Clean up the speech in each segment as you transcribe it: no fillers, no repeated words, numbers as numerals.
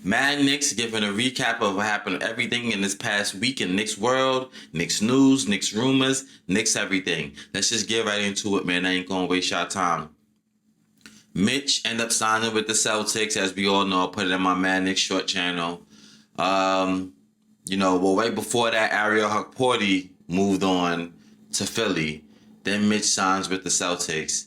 Mad Knicks giving a recap of what happened, everything in this past week in Knicks world, Knicks news, Knicks rumors, Knicks everything. Let's just get right into it, man. I ain't gonna waste y'all time. Mitch ended up signing with the Celtics, as we all know. I put it in my Mad Knicks short channel. Right before that, Ariel Hukporti moved on to Philly. Then Mitch signs with the Celtics.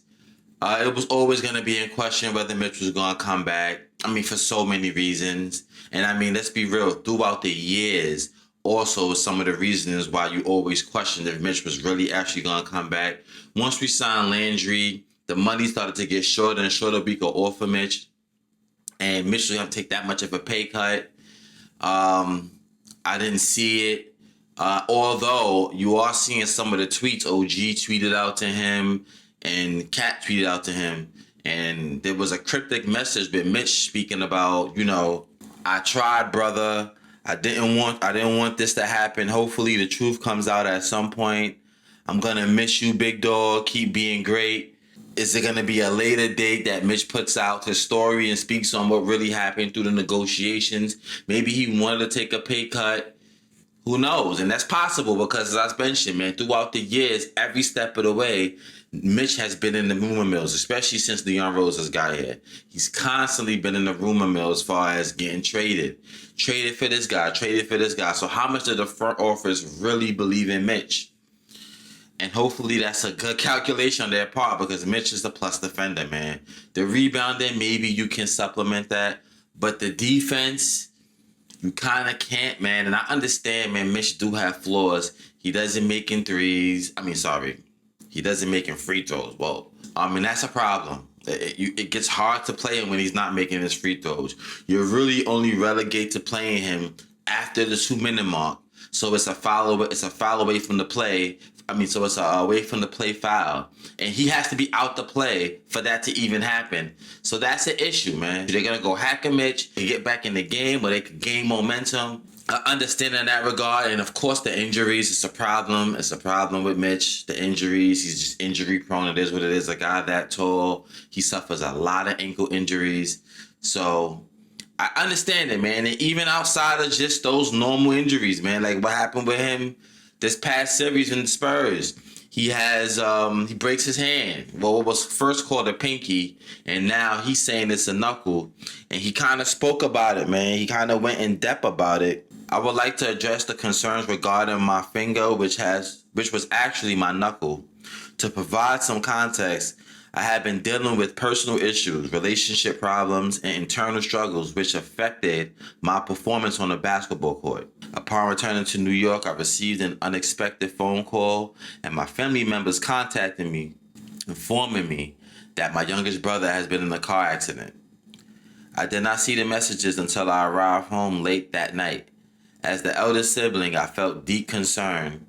It was always going to be in question whether Mitch was going to come back. I mean, for so many reasons. And I mean, let's be real. Throughout the years, also some of the reasons why you always questioned if Mitch was really actually going to come back. Once we signed Landry, the money started to get shorter and shorter we could offer Mitch. And Mitch was going to take that much of a pay cut. I didn't see it. Although you are seeing some of the tweets OG tweeted out to him and Cat tweeted out to him. And there was a cryptic message with Mitch speaking about, I tried, brother. I didn't want this to happen. Hopefully the truth comes out at some point. I'm gonna miss you, big dog. Keep being great. Is it gonna be a later date that Mitch puts out his story and speaks on what really happened through the negotiations? Maybe he wanted to take a pay cut. Who knows? And that's possible because, as I mentioned, man, throughout the years, every step of the way, Mitch has been in the rumor mills, especially since Leon Roses got here. He's constantly been in the rumor mill as far as getting traded. Traded for this guy, traded for this guy. So how much did the front office really believe in Mitch? And hopefully that's a good calculation on their part because Mitch is the plus defender, man. The rebounding, maybe you can supplement that. But the defense, you kind of can't, man. And I understand, man, Mitch do have flaws. He doesn't make in threes. He doesn't make in free throws. Well, that's a problem. It gets hard to play him when he's not making his free throws. You're really only relegated to playing him after the 2-minute mark. So it's a foul. It's a foul away from the play. So it's away from the play foul. And he has to be out the play for that to even happen. So that's an issue, man. They're going to go hack a Mitch and get back in the game where they could gain momentum. I understand in that regard. And of course, the injuries, it's a problem. It's a problem with Mitch. The injuries, he's just injury prone. It is what it is. A guy that tall, he suffers a lot of ankle injuries. So I understand it, man. And even outside of just those normal injuries, man, like what happened with him this past series in the Spurs, he breaks his hand. Well, it was first called a pinky, and now he's saying it's a knuckle. And he kind of spoke about it, man. He kind of went in depth about it. I would like to address the concerns regarding my finger, which was actually my knuckle. To provide some context, I have been dealing with personal issues, relationship problems, and internal struggles which affected my performance on the basketball court. Upon returning to New York, I received an unexpected phone call, and my family members contacted me, informing me that my youngest brother has been in a car accident. I did not see the messages until I arrived home late that night. As the eldest sibling, I felt deep concern,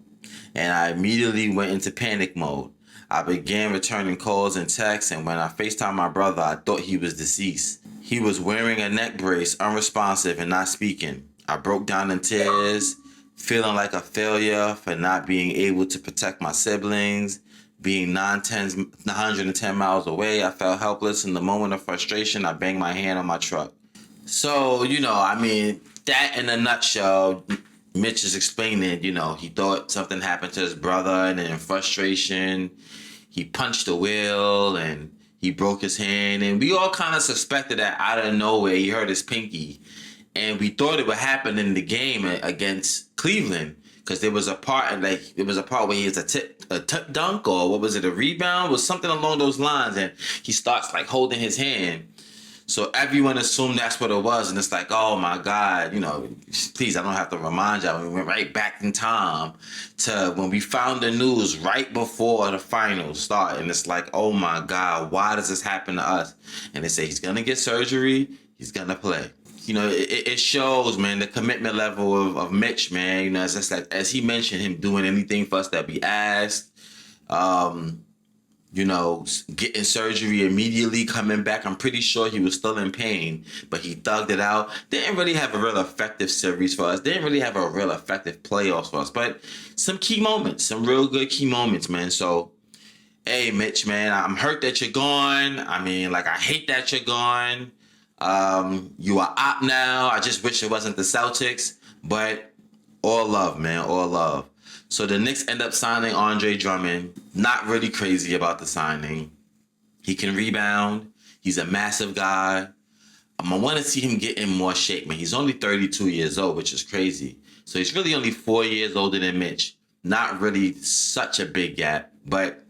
and I immediately went into panic mode. I began returning calls and texts, and when I FaceTimed my brother, I thought he was deceased. He was wearing a neck brace, unresponsive, and not speaking. I broke down in tears, feeling like a failure for not being able to protect my siblings. Being 910 miles away, I felt helpless. In the moment of frustration, I banged my hand on my truck. So, that in a nutshell, Mitch is explaining, he thought something happened to his brother, and then in frustration, he punched the wheel and he broke his hand. And we all kind of suspected that out of nowhere, he hurt his pinky. And we thought it would happen in the game against Cleveland because there was a part where he has a tip dunk, or what was it, a rebound? It was something along those lines. And he starts holding his hand. So everyone assumed that's what it was. And it's like, oh my God, please, I don't have to remind y'all. We went right back in time to when we found the news right before the finals started. And it's like, oh my God, why does this happen to us? And they say he's going to get surgery. He's going to play. It shows, man, the commitment level of Mitch, man. As he mentioned, him doing anything for us that we asked. Getting surgery immediately, coming back. I'm pretty sure he was still in pain, but he thugged it out. Didn't really have a real effective series for us. Didn't really have a real effective playoffs for us, but some key moments, some real good key moments, man. So, hey, Mitch, man, I'm hurt that you're gone. I hate that you're gone. You are up now. I just wish it wasn't the Celtics, but all love, man, all love. So the Knicks end up signing Andre Drummond. Not really crazy about the signing. He can rebound. He's a massive guy. I want to see him get in more shape, man. He's only 32 years old, which is crazy. So he's really only 4 years older than Mitch. Not really such a big gap, but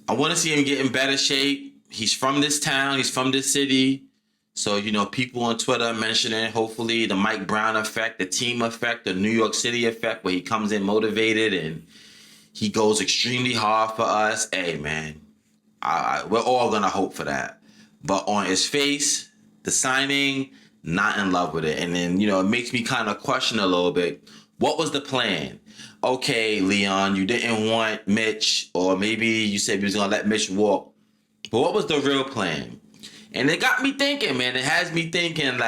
I want to see him get in better shape. He's from this town. He's from this city. So, people on Twitter mentioning hopefully the Mike Brown effect, the team effect, the New York City effect, where he comes in motivated and he goes extremely hard for us. Hey, man, we're all going to hope for that. But on his face, the signing, not in love with it. And then, it makes me kind of question a little bit. What was the plan? Okay, Leon, you didn't want Mitch, or maybe you said you was going to let Mitch walk. But what was the real plan? And it got me thinking, man. It has me thinking,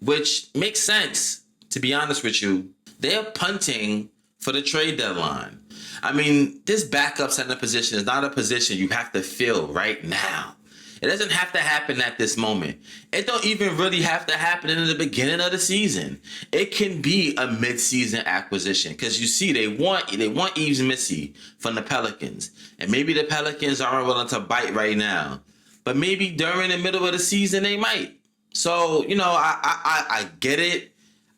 which makes sense, to be honest with you. They're punting for the trade deadline. I mean, this backup center position is not a position you have to fill right now. It doesn't have to happen at this moment. It don't even really have to happen in the beginning of the season. It can be a mid-season acquisition because you see they want Yves Missy from the Pelicans, and maybe the Pelicans aren't willing to bite right now, but maybe during the middle of the season they might. So I get it.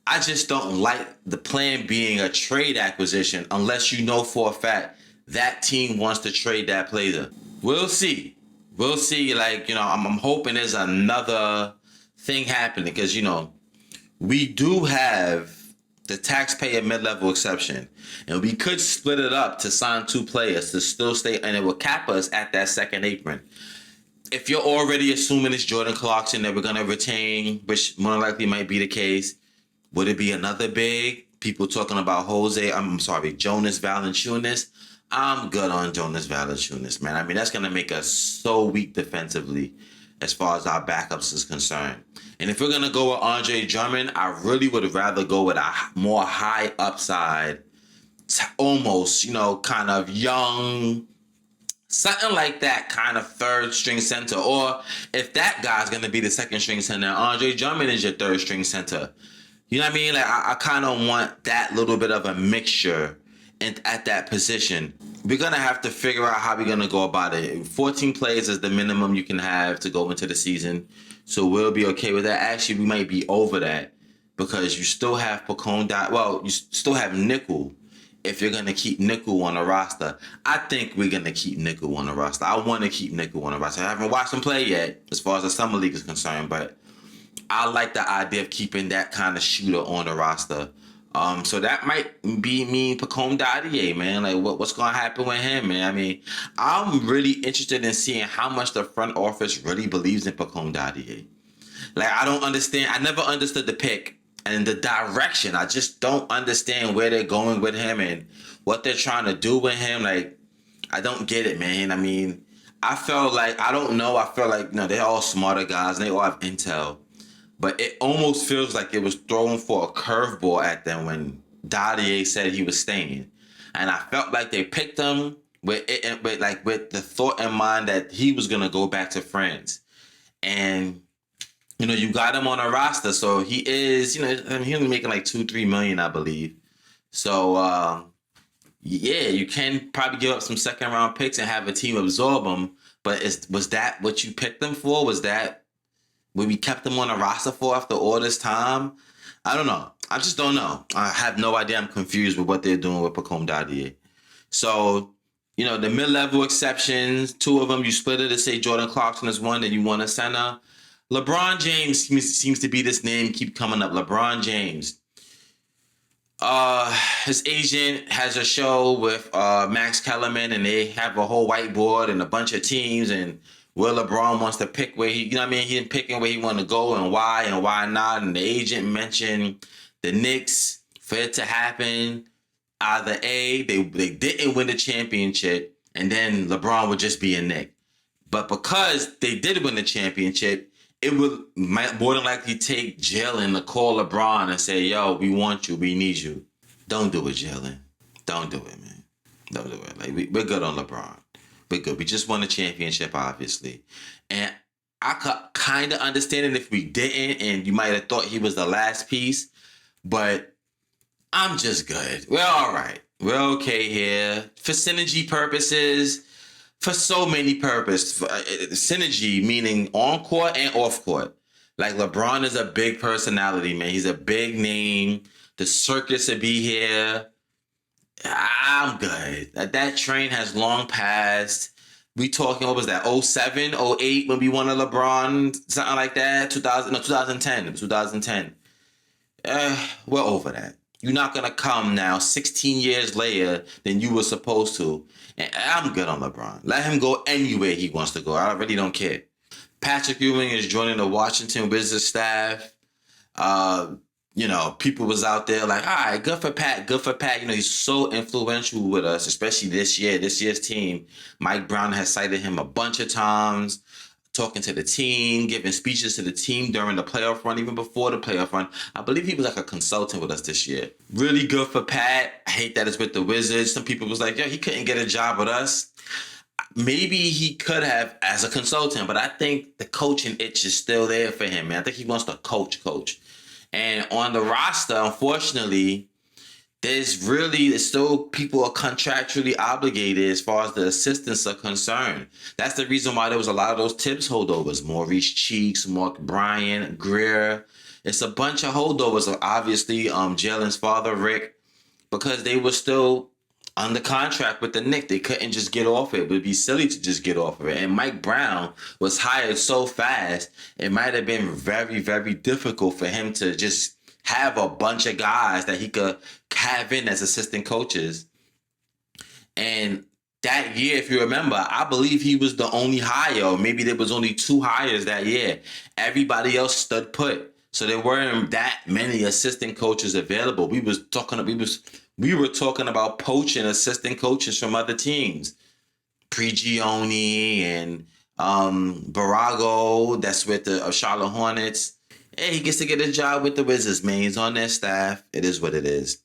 I just don't like the plan being a trade acquisition unless you know for a fact that team wants to trade that player. We'll see. We'll see. I'm hoping there's another thing happening because, we do have the taxpayer mid-level exception, and we could split it up to sign 2 players to still stay, and it will cap us at that second apron. If you're already assuming it's Jordan Clarkson that we're going to retain, which more likely might be the case, would it be another big? People talking about Jonas Valanciunas. I'm good on Jonas Valanciunas, man. I mean, that's going to make us so weak defensively as far as our backups is concerned. And if we're going to go with Andre Drummond, I really would rather go with a more high upside, almost, kind of young, something like that kind of third string center. Or if that guy's going to be the second string center, Andre Drummond is your third string center. You know what I mean? I kind of want that little bit of a mixture at that position. We're going to have to figure out how we're going to go about it. 14 players is the minimum you can have to go into the season. So we'll be okay with that. Actually, we might be over that because you still have you still have nickel if you're going to keep nickel on the roster. I think we're going to keep nickel on the roster. I want to keep nickel on the roster. I haven't watched him play yet as far as the Summer League is concerned, but I like the idea of keeping that kind of shooter on the roster. So that might mean Pacome Dadier, man. What's going to happen with him, man? I mean, I'm really interested in seeing how much the front office really believes in Pacome Dadier. I don't understand. I never understood the pick and the direction. I just don't understand where they're going with him and what they're trying to do with him. I don't get it, man. I mean, I felt I don't know. I feel they're all smarter guys and they all have intel. But it almost feels like it was thrown for a curveball at them when Dadier said he was staying. And I felt like they picked him with the thought in mind that he was going to go back to France. And, you got him on a roster. So he is, he's only making $2-3 million, I believe. So, you can probably give up some second round picks and have a team absorb him. But was that what you picked them for? Was that what we kept them on a roster for after all this time? I don't know. I just don't know. I have no idea. I'm confused with what they're doing with Pacome Dadier. So, the mid-level exceptions, 2 of them, you split it to say Jordan Clarkson is one, and you want a center. LeBron James seems to be this name keep coming up. LeBron James. His agent has a show with Max Kellerman, and they have a whole whiteboard and a bunch of teams, and where LeBron wants to pick where he's picking where he want to go and why not. And the agent mentioned the Knicks for it to happen. Either A, they didn't win the championship, and then LeBron would just be a Knick. But because they did win the championship, it would more than likely take Jalen to call LeBron and say, yo, we want you, we need you. Don't do it, Jalen. Don't do it, man. Don't do it. We're good on LeBron. We're good. We just won the championship, obviously. And I could kind of understand it if we didn't, and you might have thought he was the last piece, but I'm just good. We're all right. We're okay here. For synergy purposes, for so many purposes. Synergy meaning on court and off court. Like LeBron is a big personality, man. He's a big name. The circus will be here. I'm good. That train has long passed. We talking, what was that, 07, 08 when we won a LeBron, something like that? 2010. It was 2010. We're over that. You're not going to come now 16 years later than you were supposed to. And I'm good on LeBron. Let him go anywhere he wants to go. I really don't care. Patrick Ewing is joining the Washington Wizards staff. People was out there like, all right, good for Pat, good for Pat. He's so influential with us, especially this year's team. Mike Brown has cited him a bunch of times, talking to the team, giving speeches to the team during the playoff run, even before the playoff run. I believe he was like a consultant with us this year. Really good for Pat. I hate that it's with the Wizards. Some people was like, he couldn't get a job with us. Maybe he could have as a consultant, but I think the coaching itch is still there for him, man. I think he wants to coach. And on the roster, unfortunately, there's still people are contractually obligated as far as the assistants are concerned. That's the reason why there was a lot of those Tibbs holdovers. Maurice Cheeks, Mark Bryan, Greer. It's a bunch of holdovers. Obviously, Jalen's father, Rick, because they were still under contract with the Knicks. They couldn't just get off it. It would be silly to just get off of it. And Mike Brown was hired so fast, it might have been very, very difficult for him to just have a bunch of guys that he could have in as assistant coaches. And that year, if you remember, I believe he was the only hire, or maybe there was only 2 hires that year. Everybody else stood put. So there weren't that many assistant coaches available. We were talking about poaching assistant coaches from other teams. Prigioni and Barago, that's with the Charlotte Hornets. Hey, he gets to get a job with the Wizards, man. He's on their staff. It is what it is.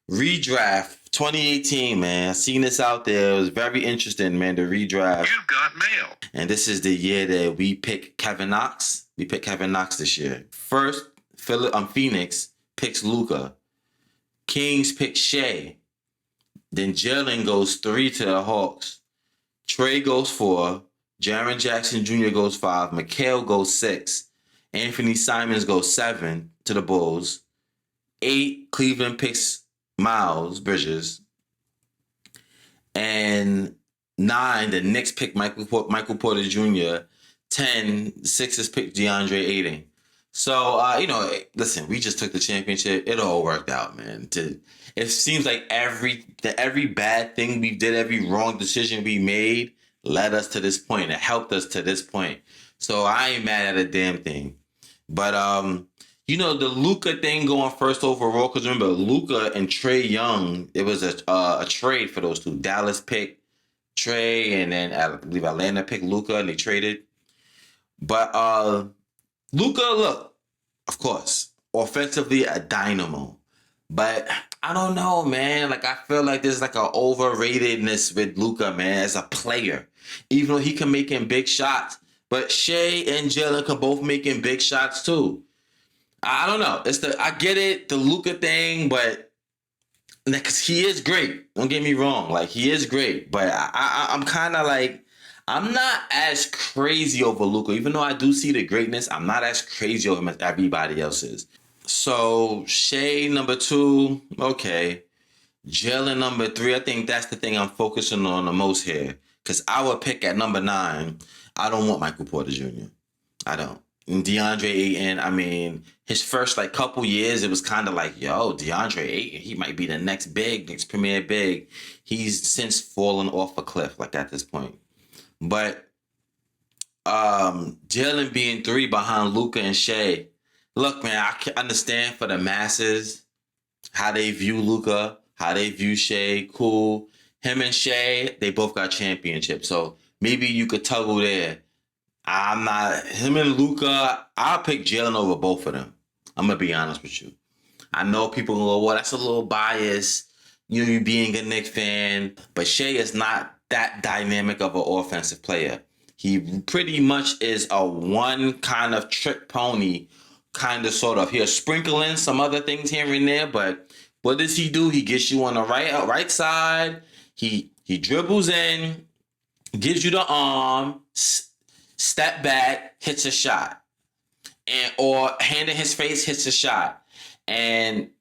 Redraft 2018, man. I seen this out there. It was very interesting, man, the redraft. You've got mail. And this is the year that we pick Kevin Knox. We picked Kevin Knox this year. First, Phoenix picks Luka. Kings pick Shea. Then Jalen goes 3 to the Hawks. Trey goes 4. Jaren Jackson Jr. goes 5. Mikal goes 6. Anthony Simons goes 7 to the Bulls. 8, Cleveland picks Miles Bridges. And 9, the Knicks pick Michael Porter Jr. 10, Sixers pick DeAndre Ayton. So, listen, we just took the championship. It all worked out, man. It seems like every bad thing we did, every wrong decision we made led us to this point. It helped us to this point. So I ain't mad at a damn thing. But, the Luka thing going first overall, because remember, Luka and Trae Young, it was a trade for those two. Dallas picked Trae, and then I believe Atlanta picked Luka, and they traded. But Luka, look, of course, offensively a dynamo. But I don't know, man. Like, I feel like there's like an overratedness with Luka, man, as a player. Even though he can make him big shots. But Shea and Jalen can both make him big shots too. I don't know. I get it, the Luka thing, but because he is great. Don't get me wrong. Like, he is great. But I'm kind of like, I'm not as crazy over Luka. Even though I do see the greatness, I'm not as crazy over him as everybody else is. So, Shea, number 2, okay. Jalen, number 3, I think that's the thing I'm focusing on the most here. Because I would pick at number 9, I don't want Michael Porter Jr. I don't. And DeAndre Ayton, his first couple years, it was kind of like, DeAndre Ayton, he might be the next premier big. He's since fallen off a cliff, at this point. But Jalen being 3 behind Luka and Shea, look, man, I can understand for the masses how they view Luka, how they view Shea. Cool. Him and Shea, they both got championships. So maybe you could toggle there. Him and Luka, I'll pick Jalen over both of them. I'm going to be honest with you. I know people go, well, that's a little biased. You being a Knicks fan. But Shea is not that dynamic of an offensive player. He pretty much is a one kind of trick pony, kind of sort of. He'll sprinkle in some other things here and there, but what does he do? He gets you on the right side. He dribbles in, gives you the arm, step back, hits a shot, and or hand in his face, hits a shot, and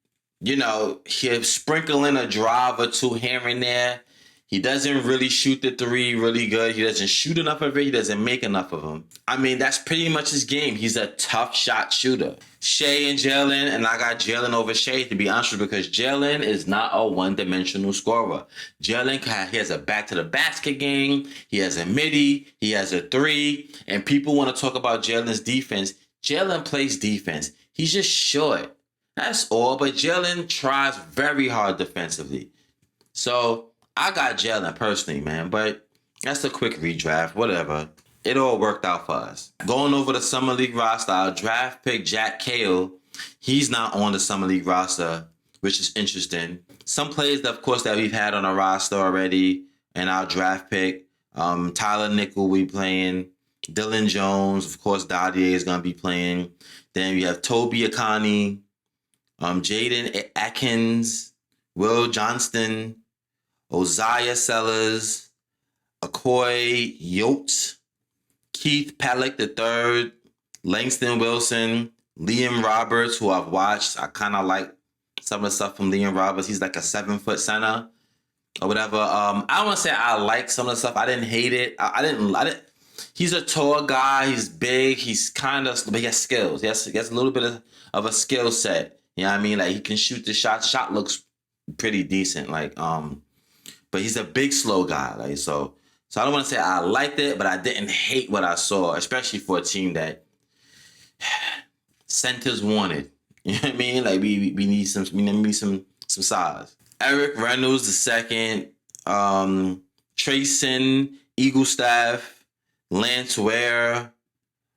he'll sprinkle in a drive or two here and there. He doesn't really shoot the three really good. He doesn't shoot enough of it. He doesn't make enough of them. I mean, that's pretty much his game. He's a tough shot shooter. Shea and Jalen, and I got Jalen over Shea, to be honest with you, because Jalen is not a one-dimensional scorer. Jalen, he has a back-to-the-basket game. He has a midi. He has a three. And people want to talk about Jalen's defense. Jalen plays defense. He's just short. That's all. But Jalen tries very hard defensively. So I got Jalen personally, man, but that's a quick redraft, whatever. It all worked out for us. Going over the Summer League roster, our draft pick, Jack Cahill, he's not on the Summer League roster, which is interesting. Some players, of course, that we've had on the roster already, and our draft pick, Tyler Nickel we playing, Dylan Jones, of course, Dadier is going to be playing. Then we have Toby Akani, Jaden Atkins, Will Johnston, Oziah Sellers, Akoy Yotes, Keith Pellick III, Langston Wilson, Liam Roberts, who I've watched. I kind of like some of the stuff from Liam Roberts. He's like a 7-foot center or whatever. I want to say I like some of the stuff. I didn't hate it. I didn't. He's a tall guy. He's big. He's but he has skills. He has a little bit of a skill set. You know what I mean? Like he can shoot the shot. Shot looks pretty decent. But he's a big, slow guy. So I don't want to say I liked it, but I didn't hate what I saw, especially for a team that centers wanted. You know what I mean? Like we need some size. Eric Reynolds II, Trayson Eaglestaff, Lance Ware,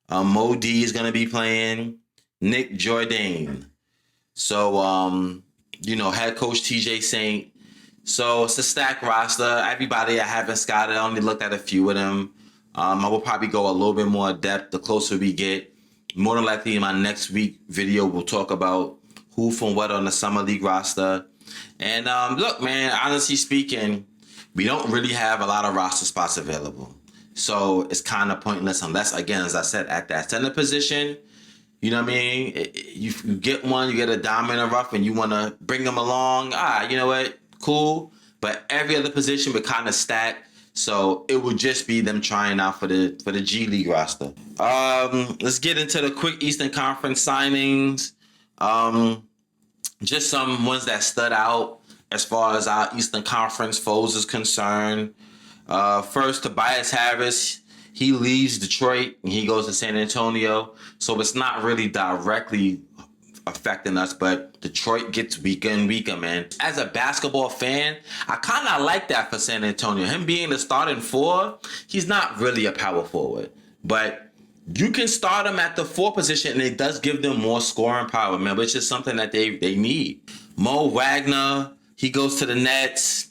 Mo D is gonna be playing, Nick Jordan. So head coach TJ Saint. So it's a stacked roster. Everybody I haven't scouted, I only looked at a few of them. I will probably go a little bit more depth the closer we get. More than likely in my next week video, we'll talk about who from what on the Summer League roster. And look, man, honestly speaking, we don't really have a lot of roster spots available. So it's kind of pointless unless, again, as I said, at that center position, you know what I mean? You get one, you get a diamond in the rough and you want to bring them along. You know what? Cool, but every other position would kind of stack, so it would just be them trying out for the G League roster. Let's get into the quick Eastern Conference signings. Just some ones that stood out as far as our Eastern Conference foes is concerned. First, Tobias Harris. He leaves Detroit and he goes to San Antonio, so it's not really directly affecting us, but Detroit gets weaker and weaker, man. As a basketball fan, I kind of like that for San Antonio. Him being the starting four, he's not really a power forward, but you can start him at the 4 position and it does give them more scoring power, man, but it's just something that they need. Mo Wagner, he goes to the Nets.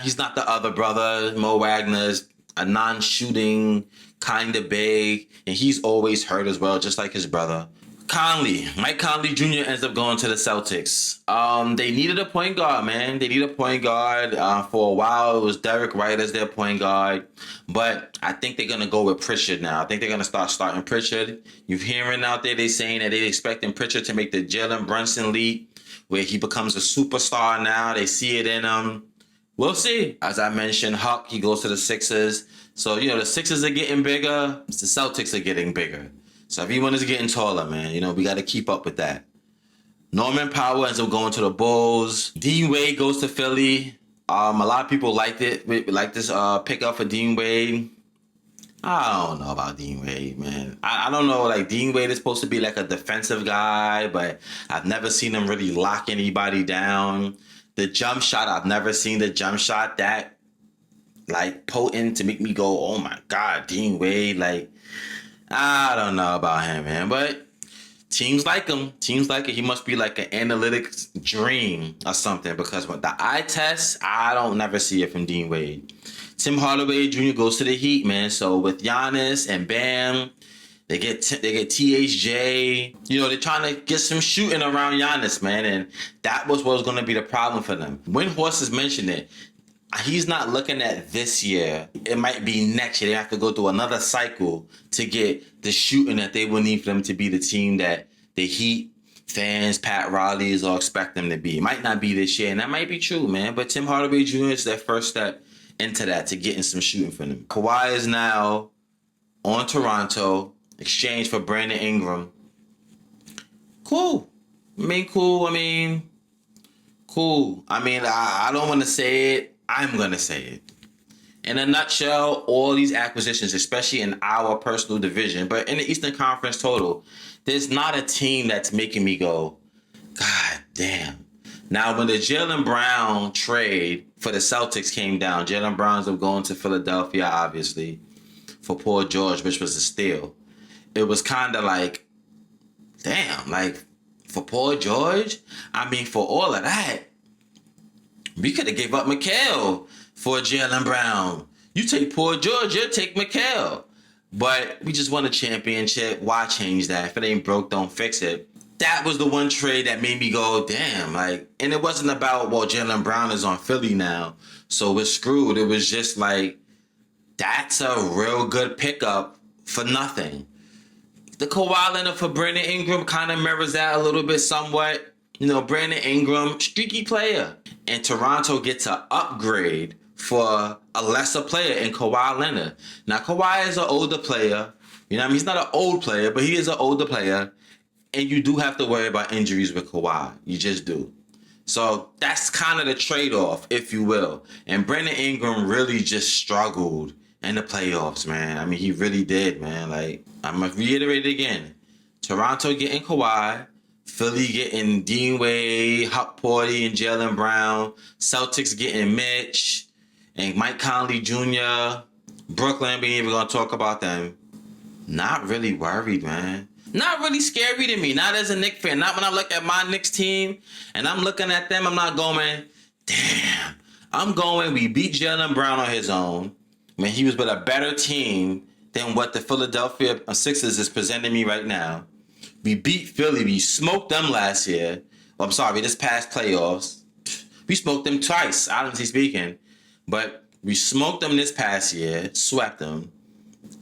He's not the other brother. Mo Wagner's a non-shooting kind of big, and he's always hurt as well, just like his brother. Mike Conley Jr. ends up going to the Celtics. They needed a point guard, man. They needed a point guard. For a while, it was Derek White as their point guard. But I think they're going to go with Pritchard now. I think they're going to start starting Pritchard. You're hearing out there, they saying that they're expecting Pritchard to make the Jalen Brunson leap, where he becomes a superstar now. They see it in him. We'll see. As I mentioned, Huck, he goes to the Sixers. So, the Sixers are getting bigger. The Celtics are getting bigger. So everyone is getting taller, man. We got to keep up with that. Norman Powell ends up going to the Bulls. Dean Wade goes to Philly. A lot of people liked it. Like this pickup for Dean Wade. I don't know about Dean Wade, man. I don't know. Like, Dean Wade is supposed to be like a defensive guy, but I've never seen him really lock anybody down. The jump shot, I've never seen the jump shot that, like, potent to make me go, oh my God, Dean Wade. Like, I don't know about him, man. But Teams like him. Teams like it. He must be like an analytics dream or something, because with the eye test, I don't never see it from Dean Wade. Tim Hardaway Jr. goes to the Heat, man. So with Giannis and Bam, they get THJ. You know, they're trying to get some shooting around Giannis, man. And that was what was going to be the problem for them. When Horses mentioned it, he's not looking at this year. It might be next year. They have to go through another cycle to get the shooting that they will need for them to be the team that the Heat fans, Pat Riley's, all expect them to be. It might not be this year, and that might be true, man. But Tim Hardaway Jr. is their first step into that, to getting some shooting for them. Kawhi is now on Toronto, exchanged for Brandon Ingram. Cool. Cool. I don't want to say it. I'm going to say it. In a nutshell, all these acquisitions, especially in our personal division, but in the Eastern Conference total, there's not a team that's making me go, God damn. Now, when the Jaylen Brown trade for the Celtics came down, Jaylen Brown's up going to Philadelphia, obviously, for Paul George, which was a steal. It was kind of like, damn, like, for Paul George? For all of that, we could have gave up Mikal for Jaylen Brown. You take Paul George, you take Mikal. But we just won a championship. Why change that? If it ain't broke, don't fix it. That was the one trade that made me go, damn. And it wasn't about, well, Jaylen Brown is on Philly now, so we're screwed. It was just like, that's a real good pickup for nothing. The Kawhi Leonard for Brandon Ingram kind of mirrors that a little bit somewhat. You know, Brandon Ingram, streaky player. And Toronto gets an upgrade for a lesser player in Kawhi Leonard. Now, Kawhi is an older player. You know what I mean? He's not an old player, but he is an older player. And you do have to worry about injuries with Kawhi. You just do. So that's kind of the trade-off, if you will. And Brandon Ingram really just struggled in the playoffs, man. He really did, man. I'm going to reiterate it again. Toronto getting Kawhi. Philly getting Dean Wade, Huck Porty, and Jaylen Brown. Celtics getting Mitch and Mike Conley Jr. Brooklyn, we ain't even going to talk about them. Not really worried, man. Not really scary to me. Not as a Knicks fan. Not when I look at my Knicks team and I'm looking at them, I'm not going, damn. I'm going, we beat Jaylen Brown on his own. He was with a better team than what the Philadelphia Sixers is presenting me right now. We beat Philly. We smoked them last year. This past playoffs. We smoked them twice, honestly speaking. But we smoked them this past year, swept them.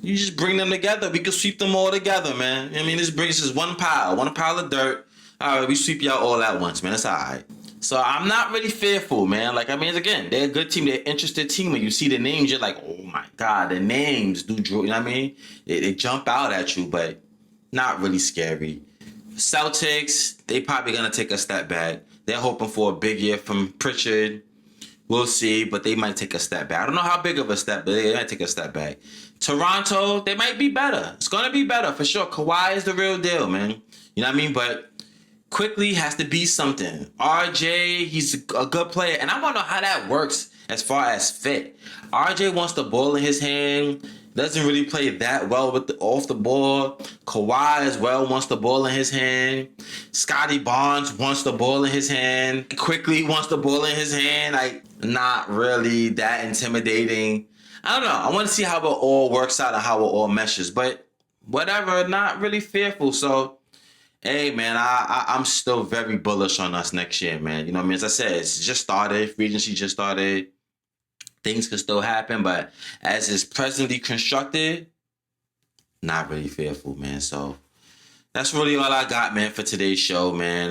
You just bring them together. We can sweep them all together, man. This brings us one pile of dirt. All right, we sweep y'all all at once, man. That's all right. So I'm not really fearful, man. Again, they're a good team. They're an interested team. When you see the names, you're like, oh my God, the names do draw. You know what I mean? They jump out at you, but not really scary. Celtics, they probably going to take a step back. They're hoping for a big year from Pritchard. We'll see, but they might take a step back. I don't know how big of a step, but they might take a step back. Toronto, they might be better. It's going to be better for sure. Kawhi is the real deal, man. You know what I mean? But quickly has to be something. RJ, he's a good player. And I want to know how that works as far as fit. RJ wants the ball in his hand. Doesn't really play that well with off the ball. Kawhi as well wants the ball in his hand. Scotty Barnes wants the ball in his hand. Quickly wants the ball in his hand. Not really that intimidating. I don't know. I want to see how it all works out and how it all meshes. But whatever, not really fearful. So, hey, man, I'm still very bullish on us next year, man. You know what I mean? As I said, it's just started. Free agency just started. Things can still happen, but as it's presently constructed, not really fearful, man. So that's really all I got, man, for today's show, man.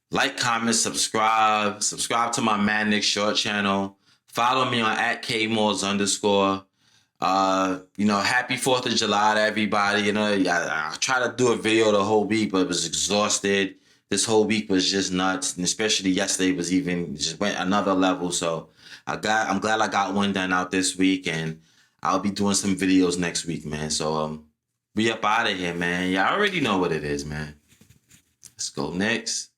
Like, comment, subscribe to my Mad Knicks Short channel. Follow me on @KMalls_. Happy 4th of July to everybody. I tried to do a video the whole week, but was exhausted. This whole week was just nuts, and especially yesterday was even just went another level. So I'm glad I got one done out this week, and I'll be doing some videos next week, man. So we up out of here, man. Y'all already know what it is, man. Let's go Knicks.